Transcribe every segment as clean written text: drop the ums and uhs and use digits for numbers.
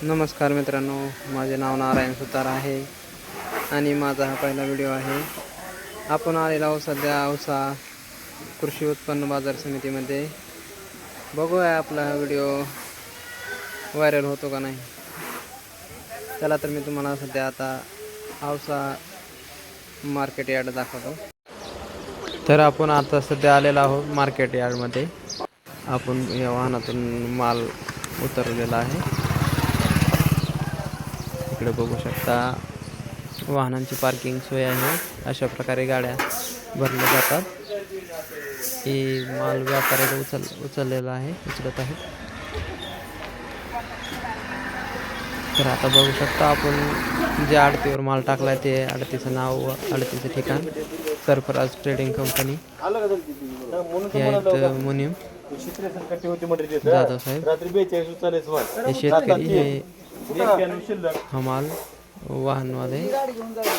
नमस्कार मित्रांनो, माझे नाव नारायण सुतार आहे आणि माझा हा पहिला व्हिडिओ आहे. आपण आलेलो आहोत सध्या औसा कृषी उत्पन्न बाजार समितीमध्ये. बघूया आपला हा व्हिडिओ व्हायरल होतो का नाही. चला तर मी तुम्हाला सध्या आता औसा मार्केट यार्ड दाखवतो. तर आपण आता सध्या आलेलो आहोत मार्केट यार्डमध्ये. आपण या वाहनातून माल उतरलेला आहे. इकडे बघू शकता वाहनांची पार्किंग सोय आहे. अशा प्रकारे गाड्या भरल्या जातात. ही माल व्यापाऱ्याला उचललेला आहे, उचलत आहे. तर आता बघू शकता आपण जे आडतीवर माल टाकलाय ते आडतीचं नाव व आडतीचं ठिकाण सरफराज ट्रेडिंग कंपनी हे आहेत मुनीम जाधव साहेब. हे शेतकरी हे हा माल वाहनवाले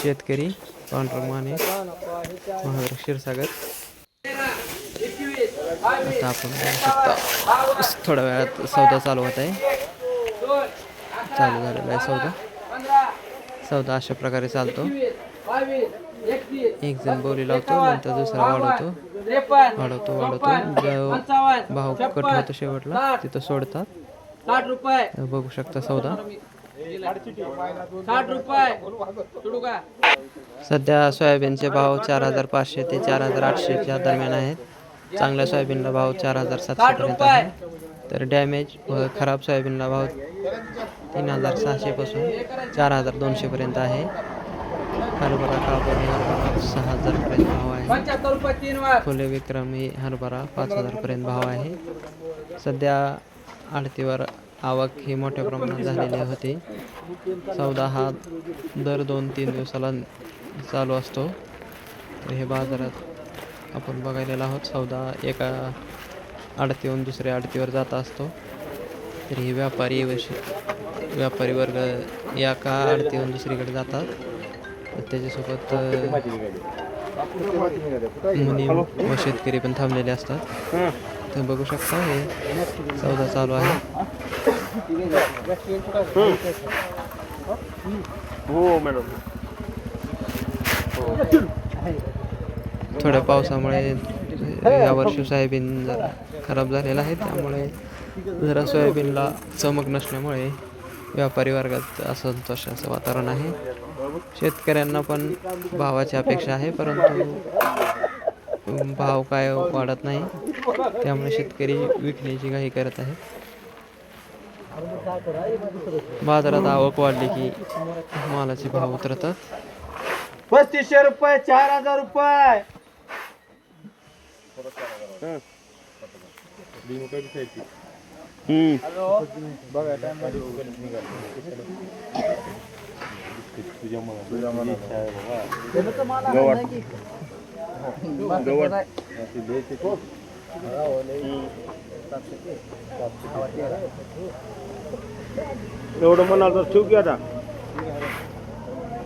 शेतकरी पांढरं माने महावीर क्षीरसागर. आता आपण बघू शकता थोड्या वेळात सौदा चालू होत आहे. चालू झालेला आहे सौदा अशा प्रकारे चालतो. एक जण बोली लावतो, नंतर दुसरा वाढवतो भाव कट होतो शेवटला तिथं सोडतात. बघू शकता सौदा. सध्या सोयाबीनचे भाव 4,500 ते 4,800च्या दरम्यान आहेत. चांगल्या सोयाबीनला भाव 4,700 पर्यंत आहे. तर डॅमेज व खराब सोयाबीनला भाव 3,600 पासून 4,200 पर्यंत आहे. हरभरा काळपणी हरभरा 6,000 पर्यंत भाव आहे. फुले विक्रमी हरभरा 5,000 पर्यंत भाव आहे. सध्या आडतीवर आवक ही मोठ्या प्रमाणात झालेली होती. सौदा हा दर 2-3 दिवसाला चालू असतो. तर हे बाजारात आपण बघायला आहोत. सौदा एका आडतीवरून दुसऱ्या आडतीवर जात असतो. तर हे व्यापारी वर्ग एका आडतीवरून दुसरीकडे जातात. तर त्याच्यासोबत मुनीम व शेतकरी पण थांबलेले असतात. तर बघू शकता हे सौदा चालू आहे. थोड्या पावसामुळे यावर्षी सोयाबीन जरा खराब झालेला आहे. त्यामुळे जरा सोयाबीनला चमक नसल्यामुळे व्यापारी वर्गात असंतोषाचं वातावरण आहे. शेतकऱ्यांना पण भावाची अपेक्षा आहे, परंतु भाव काय वाढत नाही. त्यामुळे शेतकरी विकण्याची घाई करत आहे. बाजारात आवक वाढली की मालाचे भाव उतरतात. 3,500 रुपये, 4,000 रुपये. एवढं म्हणाल तर ठेवू की आता.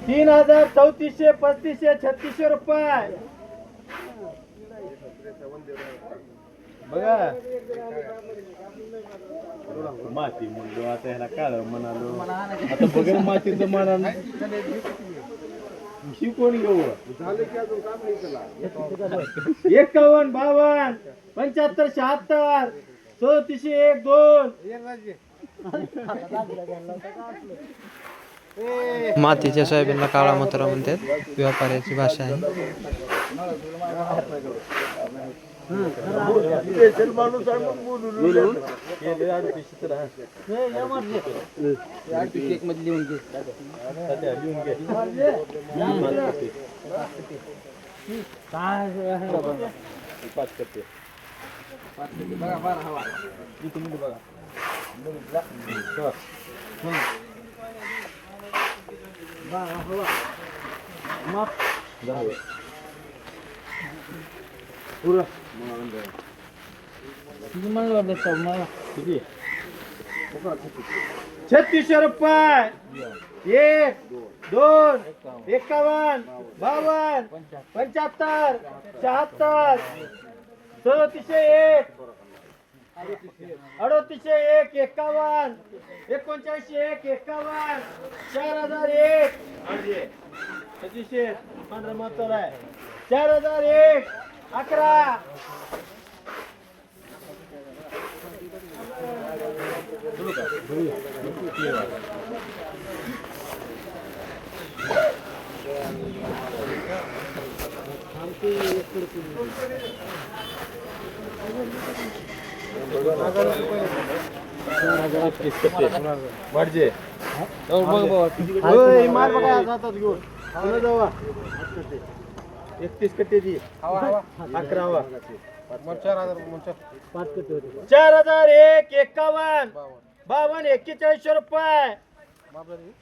3,000, 3,400, 3,500, 3,600 रुपये. बघा माती म्हणलो आता ह्याला काय म्हणालो. आता बघा मातीचं म्हणा ही कोण घेऊ. 51, 52, 75, 76, 34, 1, 2. मातीच्या सोयाबीनला काळा मथुरा म्हणतात. व्यापाऱ्याची भाषा आहे. ₹3,600 रुपये. 1, 2, 51, 52, 75, 76, 34, 1. 3801 51 3901 51 4001 सतीशे 15 महत्तर आहे 4001 11 वाढजे मार बघा जातात घेऊन पुन्हा जावा 31 कट्टे दी 11 वा 4001 51 52 41 रुपये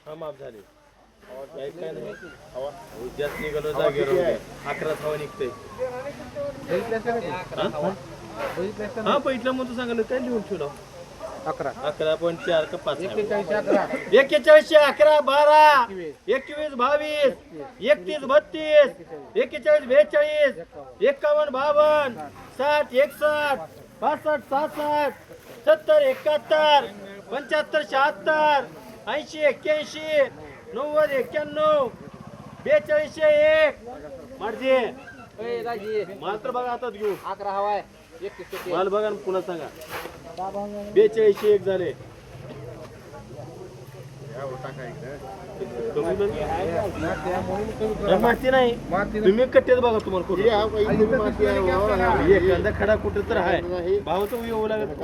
हा माफ झाले जास्त निघालो जागेवर 11 हवा निघतंय हा पहिला म्हणतो सांगायला काय लिहून ठेवलं 11.4 का 5 41 11 12 21 22 31 32 41 42 51 52 60 61 65 67 70 71 75 76 80 81 90 91 4201 मारजे मात्र बघा हातात घेऊ 11 हवाय माल बघा आणि पुन्हा सांगा 4201 झाले माहिती नाही तुम्ही कट्ट्यात बघा तुम्हाला एखादा खडा कुठं तर आहे भाव तर येऊ लागत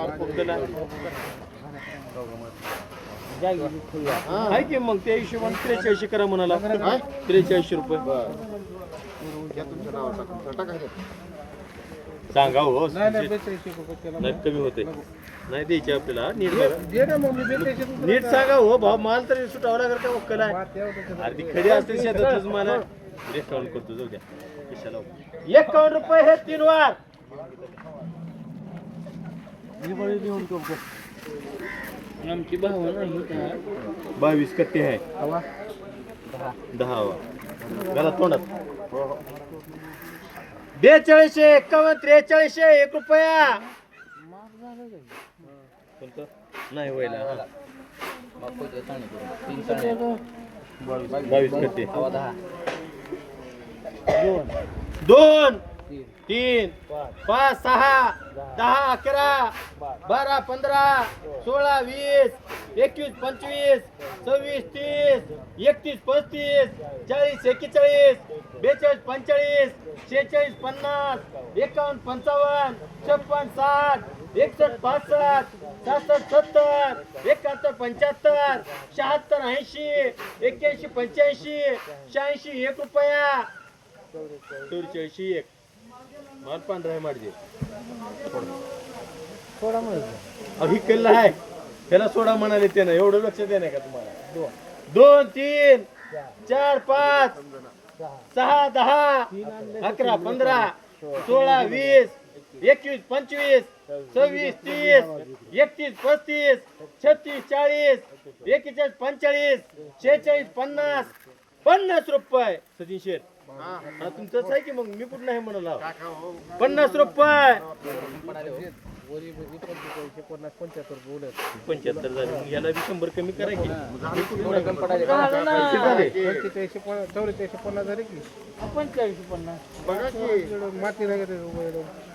आहे की मग त्या हिशोबाने 43 करा म्हणाला 43 रुपये सांगा हो नाही कमी होते नाही द्यायचे आपल्याला नीट नीट सांगा हो भाव माल तरी सुटावं लागेल का वक्कल आहे अर्धी खडी असते शेतातच मला डिस्काउंट करतो जाऊ द्या कशाला 51 रुपये हे 3 वार आमची भावना 22 कट्टे आहे 10 वा घाला तोंडात 42 51 43 1 रुपया नाही व्हायला 22 कट्टे 2 3 5 6 10 11 12 15 16 20 21 25 26 30 31 35 40 41 42 45 46 50 51 55 56 60 61 65 67 70 71 75 76 80 81 85 86 1 रुपया 44 1 माल 15 मारजे सोडा म्हणाले ही केलं आहे त्याला सोडा म्हणाले त्यानं एवढं लक्ष देणार का तुम्हाला 2 3 4 5 6 10 11 15 16 20 21 25 26 30 31 35 36 40 41 45 46 50 50 रुपये सचिन शेठ हा तुमचंच आहे की मग मी कुठं नाही म्हणाला 50 रुपये 75 झाले मग याला 100 कमी करा की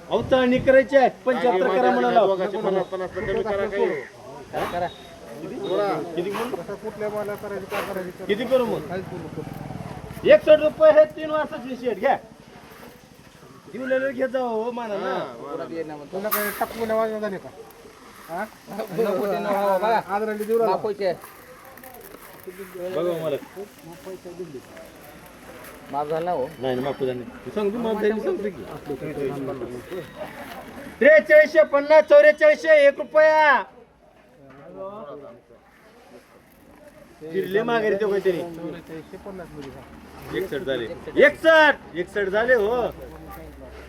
अहो चाळणी करायची आहे 75 करा म्हणाला किती करू मग 61 रुपये हे 3 वाजताची शेट घ्या दिवलेलं घेत जाऊ हो माना ना तुला काही टाकून वाजवून झाले का बघा मला माफ झाला हो नाही माफ झालं सांगतो माफ झाली सांगतो की 43 50 44 1 रुपया जिल्हे मागे तो काहीतरी 61 झाले 61 झाले हो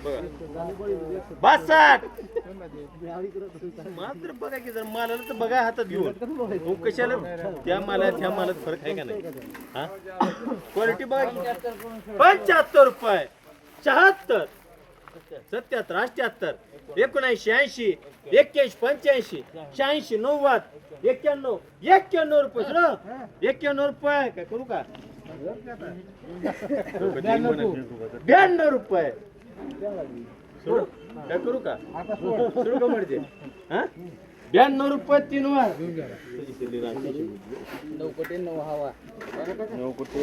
62 मात्र बघा की जर मालाला तर बघा हातात घेऊन हो कशाला त्या मालात ह्या मालात फरक आहे का नाही हा क्वालिटी बघा 75 रुपये 76 77 78 79 80 81 85 86 90 91 91 रुपये सर 91 रुपये काय करू का 92 रुपये सोडू काय करू का सोडू का म्हणजे हा 92 रुपये 3 वर 9 कोटी 9 हवा 9 कोटी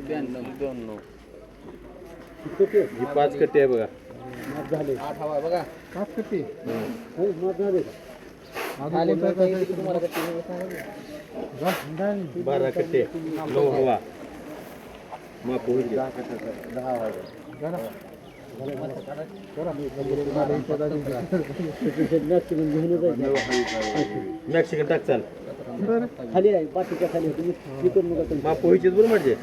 92 ही 5 कट्टे आहे बघा 8 हवा बघा 5 कोटी खाली मग किती तुम्हाला कट्टी 12 कट्टे 9 हवा माप होईल 10 मॅक्सिकन टाक चाल खाली आहे बाकीच्या खाली माप होईचे बरोबर म्हणजे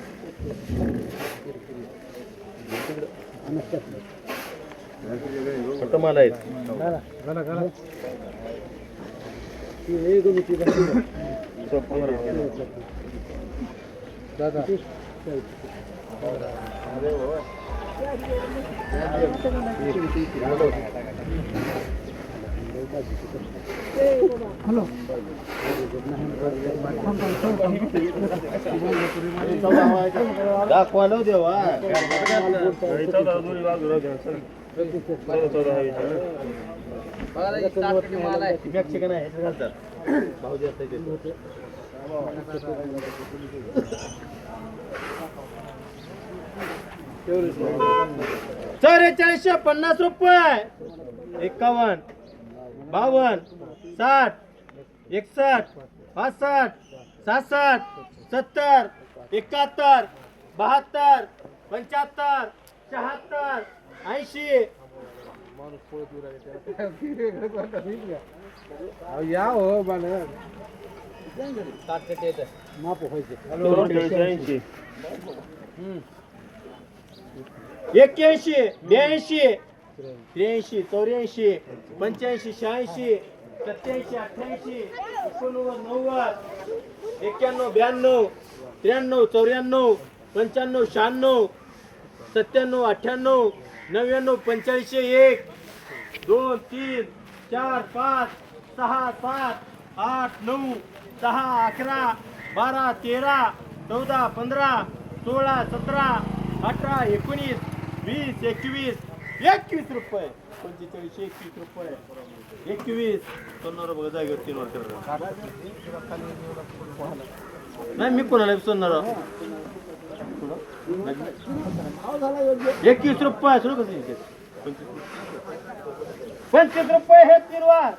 छोटं माल आहेत दादा हॅलो दाखवायला देवा मॅक्सिकन आहे हे घालतात भाऊ जास्त आहे ते. 4450 रुपये 51 52 60 61 65 66 70 71 72 75 76 80 या हो मला 7 कट्टे येतं माप व्हायचे 81 82 83 84 85 86 87 88 89 90 91 92 93 94 95 96 97 98 45 1 2 3 4 5 6 7 8 9 10 11 12 13 14 15 16 17 18 19 20 21 21 रुपये 45 21 रुपये 21 सोनार बघा जागेवर 3 वर करणार नाही मी कोणाला सोनार 21 रुपये सुरू कसं 25 रुपये हे 3 वर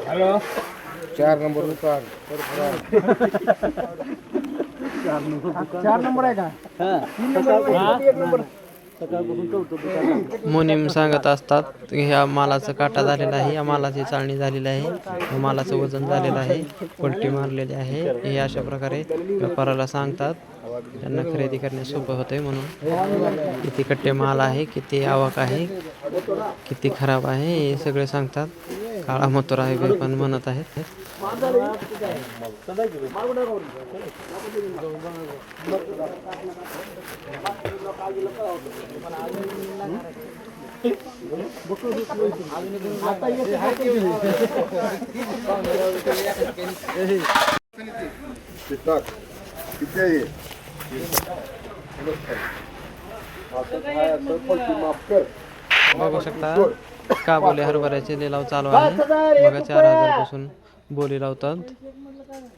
हॅलो 4 नंबर दुकान 4 नंबर आहे का 3 नंबर मुनीम सांगत असतात की ह्या मालाचा काटा झालेला आहे, या मालाची चाळणी झालेली आहे, या मालाचं वजन झालेलं आहे, पलटी मारलेली आहे. हे अशा प्रकारे व्यापाराला सांगतात. त्यांना खरेदी करणे सोपं होते म्हणून किती कट्टे माल आहे, किती आवक आहे, किती खराब आहे हे सगळे सांगतात. काळा मथुरा हे पण म्हणत आहेत. बघू शकता काबुली हरभऱ्याचे लिलाव चालू आहे. बघा 4000 पासून बोली लावतात,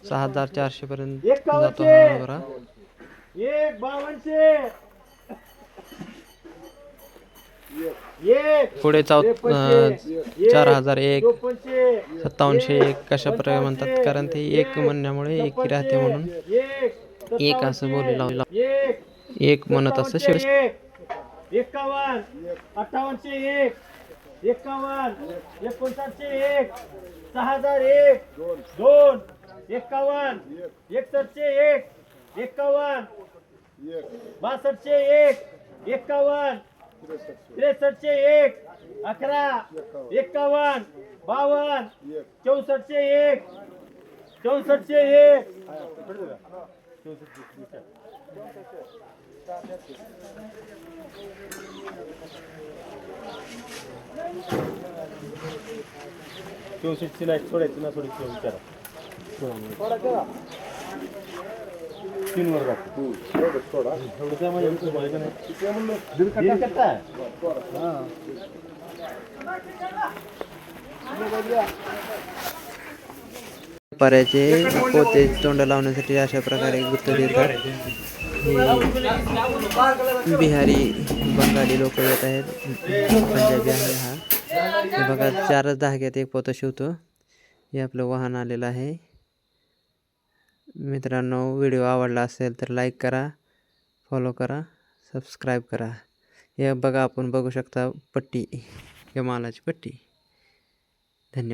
6400 पर्यंत जातो हा हरभरा. 1 पुढे 4001 5701 कशा प्रकारे म्हणतात, कारण ते एक म्हणण्यामुळे एक राहते म्हणून एक असं बोली लावला एक म्हणत असं 51 5801 51 5901 6001 2 51 61 51 62चे 1 51 63चे 1 11 51 52 64चे 1 64चे 1 64ची नाही सोडायची ना सोडायची विचारा 3 वर जातो एवढं काय म्हणजे तुम्हाला का नाही दीड कट्टा आहे. पर्याचे पोते तोंड लावण्यासाठी अशा प्रकारे गुत्त देतात. हे बिहारी बंगाली लोक येत आहेत, पंजाबी आहे हा. हे बघा 4च धाग्यात एक पोतं शिवतो. हे आपलं वाहन आलेलं आहे. मित्रांनो, व्हिडिओ आवडला असेल तर लाईक करा, फॉलो करा, सबस्क्राईब करा. हे बघा, आपण बघू शकता पट्टी, या मालाची पट्टी. धन्यवाद.